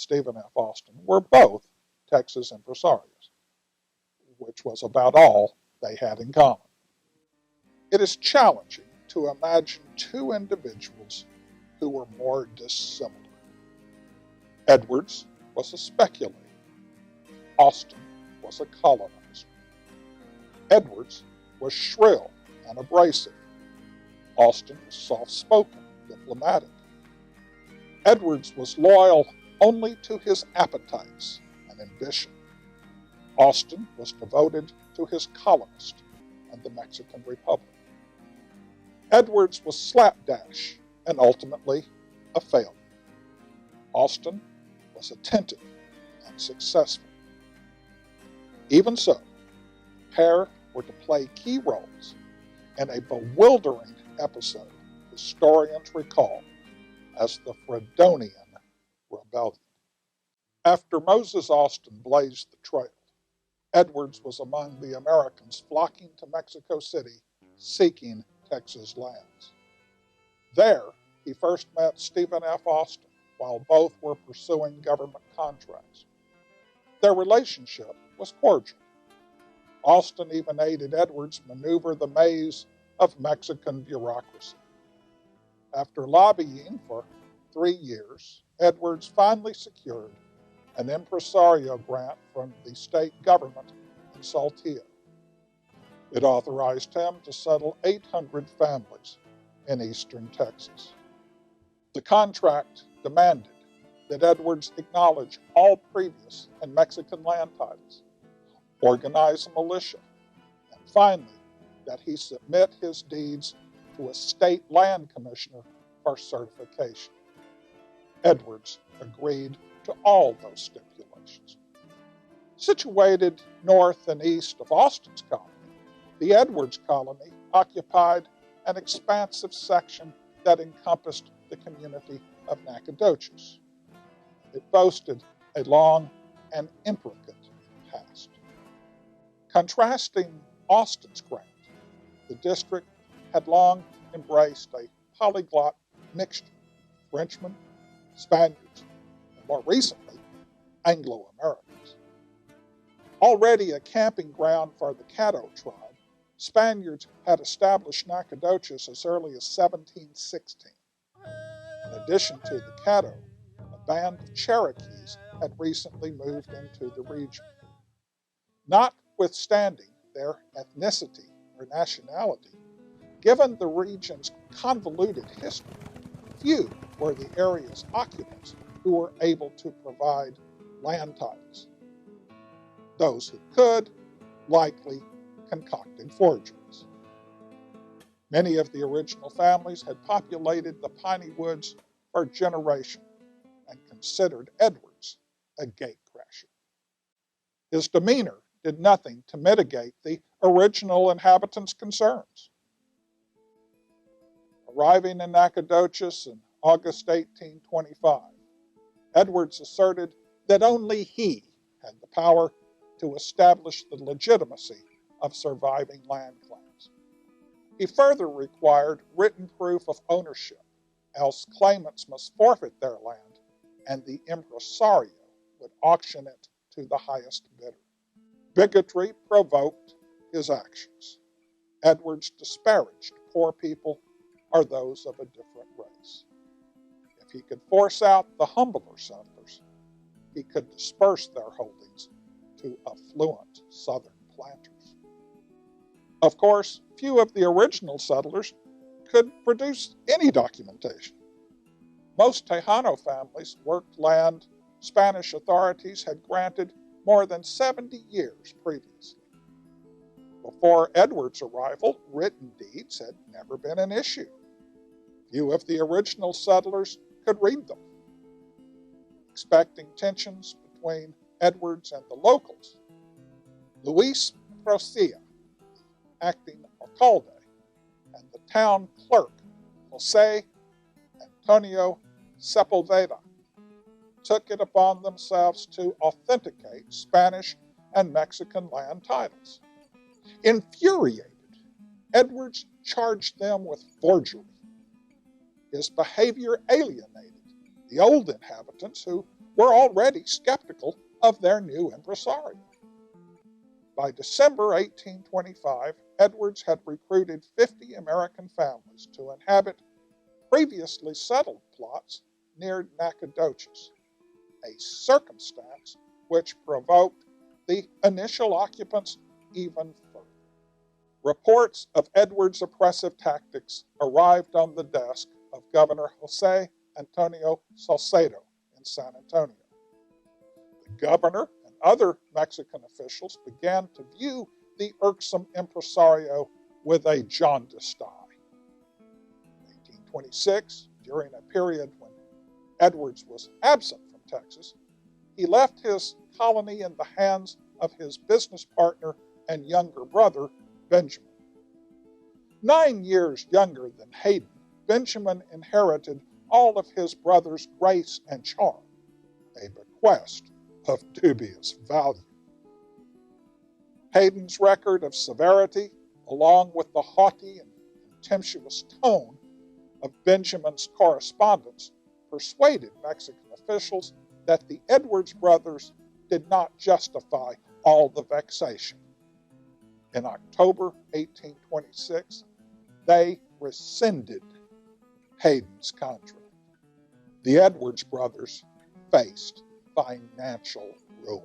Stephen F. Austin were both Texas impresarios, which was about all they had in common. It is challenging to imagine two individuals who were more dissimilar. Edwards was a speculator. Austin was a colonizer. Edwards was shrill and abrasive. Austin was soft-spoken, diplomatic. Edwards was loyal only to his appetites and ambition. Austin was devoted to his colonist and the Mexican Republic. Edwards was slapdash and ultimately a failure. Austin was attentive and successful. Even so, the pair were to play key roles in a bewildering episode historians recall as the Fredonian Rebellion. After Moses Austin blazed the trail, Edwards was among the Americans flocking to Mexico City seeking Texas lands. There, he first met Stephen F. Austin while both were pursuing government contracts. Their relationship was cordial. Austin even aided Edwards maneuver the maze of Mexican bureaucracy. After lobbying for 3 years, Edwards finally secured an impresario grant from the state government in Saltillo. It authorized him to settle 800 families in eastern Texas. The contract demanded that Edwards acknowledge all previous and Mexican land titles, organize a militia, and finally, that he submit his deeds to a state land commissioner for certification. Edwards agreed to all those stipulations. Situated north and east of Austin's colony, the Edwards colony occupied an expansive section that encompassed the community of Nacogdoches. It boasted a long and intricate past. Contrasting Austin's grant, the district had long embraced a polyglot mixture of Frenchmen, Spaniards, and more recently, Anglo-Americans. Already a camping ground for the Caddo tribe, Spaniards had established Nacogdoches as early as 1716. In addition to the Caddo, a band of Cherokees had recently moved into the region. Notwithstanding their ethnicity or nationality, given the region's convoluted history, few were the area's occupants who were able to provide land titles. Those who could likely concocted forgeries. Many of the original families had populated the piney woods for generations and considered Edwards a gatecrasher. His demeanor did nothing to mitigate the original inhabitants' concerns. Arriving in Nacogdoches in August 1825, Edwards asserted that only he had the power to establish the legitimacy of surviving land claims. He further required written proof of ownership, else claimants must forfeit their land and the impresario would auction it to the highest bidder. Bigotry provoked his actions. Edwards disparaged poor people or those of a different race. If he could force out the humbler settlers, he could disperse their holdings to affluent southern planters. Of course, few of the original settlers could produce any documentation. Most Tejano families worked land Spanish authorities had granted more than 70 years previously. Before Edwards' arrival, written deeds had never been an issue. Few of the original settlers could read them. Expecting tensions between Edwards and the locals, Luis Frazier, acting alcalde, and the town clerk, Jose Antonio Sepulveda, took it upon themselves to authenticate Spanish and Mexican land titles. Infuriated, Edwards charged them with forgery. His behavior alienated the old inhabitants who were already skeptical of their new impresario. By December 1825, Edwards had recruited 50 American families to inhabit previously settled plots near Nacogdoches, a circumstance which provoked the initial occupants even further. Reports of Edwards' oppressive tactics arrived on the desk of Governor Jose Antonio Salcedo in San Antonio. The governor and other Mexican officials began to view the irksome impresario with a jaundiced eye. In 1826, during a period when Edwards was absent from Texas, he left his colony in the hands of his business partner and younger brother, Benjamin. 9 years younger than Hayden, Benjamin inherited all of his brother's grace and charm, a bequest of dubious value. Hayden's record of severity, along with the haughty and contemptuous tone of Benjamin's correspondence, persuaded Mexican officials that the Edwards brothers did not justify all the vexation. In October 1826, they rescinded Hayden's contract. The Edwards brothers faced financial ruin.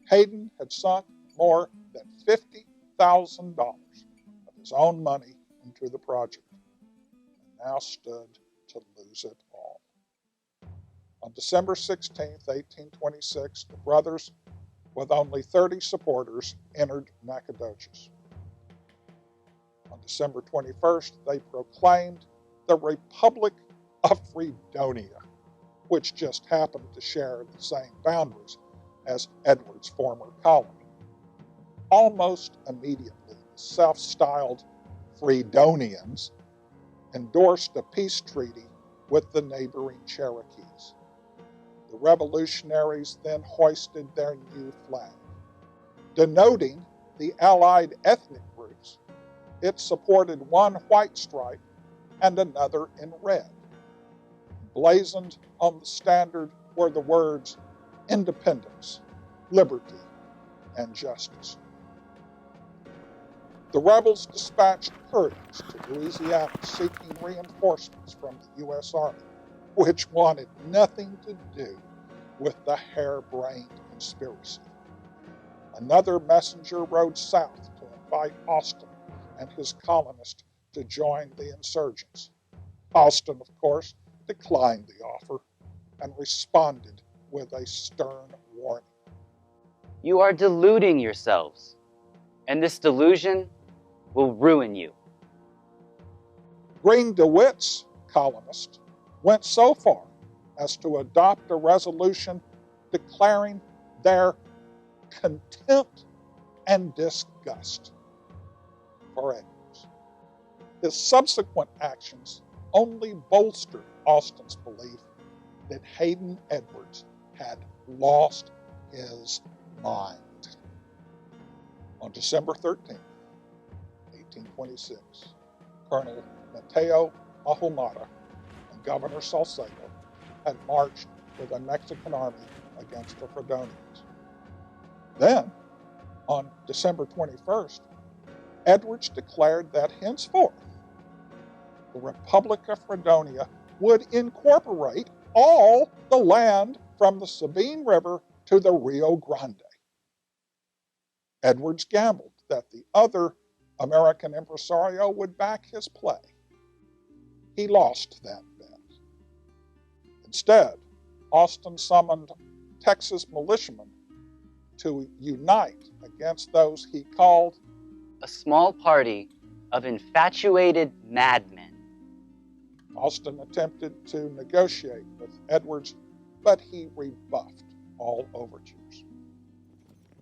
Hayden had sunk more than $50,000 of his own money into the project and now stood to lose it all. On December 16, 1826, the brothers, with only 30 supporters, entered Nacogdoches. On December 21st, they proclaimed the Republic of Fredonia, which just happened to share the same boundaries as Edwards' former colony. Almost immediately, the self-styled Fredonians endorsed a peace treaty with the neighboring Cherokees. The revolutionaries then hoisted their new flag. Denoting the allied ethnic groups, it supported one white stripe and another in red. Blazoned on the standard were the words independence, liberty, and justice. The rebels dispatched couriers to Louisiana seeking reinforcements from the U.S. Army, which wanted nothing to do with the harebrained conspiracy. Another messenger rode south to invite Austin and his colonists to join the insurgents. Austin, of course, declined the offer and responded with a stern warning. You are deluding yourselves, and this delusion will ruin you. Green DeWitt's colonists went so far as to adopt a resolution declaring their contempt and disgust for Edwards. His subsequent actions only bolstered Austin's belief that Hayden Edwards had lost his mind. On December 13, 1826, Colonel Mateo Ahumada and Governor Salcedo had marched with a Mexican army against the Fredonians. Then, on December 21st, Edwards declared that henceforth the Republic of Fredonia would incorporate all the land from the Sabine River to the Rio Grande. Edwards gambled that the other American impresario would back his play. He lost that bet. Instead, Austin summoned Texas militiamen to unite against those he called a small party of infatuated madmen. Austin attempted to negotiate with Edwards, but he rebuffed all overtures.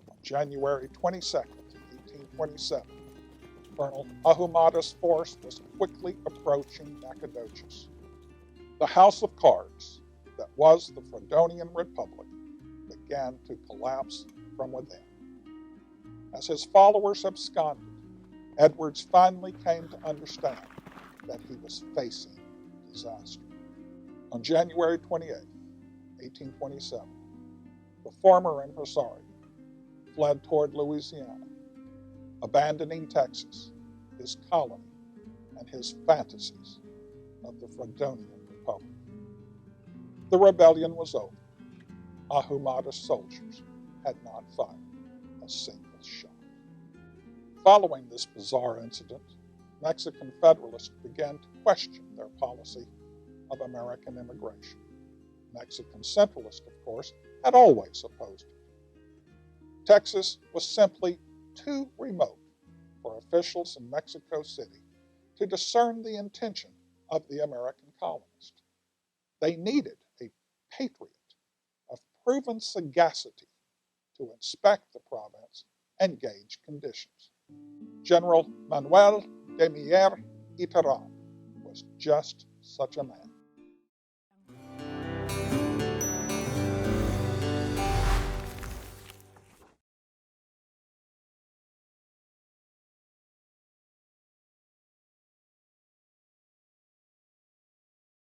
On January 22, 1827, Colonel Ahumada's force was quickly approaching Nacogdoches. The house of cards that was the Fredonian Republic began to collapse from within. As his followers absconded, Edwards finally came to understand that he was facing disaster. On January 28, 1827, the former impresario fled toward Louisiana, abandoning Texas, his colony, and his fantasies of the Fredonian Republic. The rebellion was over. Ahumada's soldiers had not fired a single shot. Following this bizarre incident, Mexican Federalists began to question their policy of American immigration. Mexican Centralists, of course, had always opposed it. Texas was simply too remote for officials in Mexico City to discern the intention of the American colonist. They needed a patriot of proven sagacity to inspect the province and gauge conditions. General Manuel de Mier y Terán was just such a man.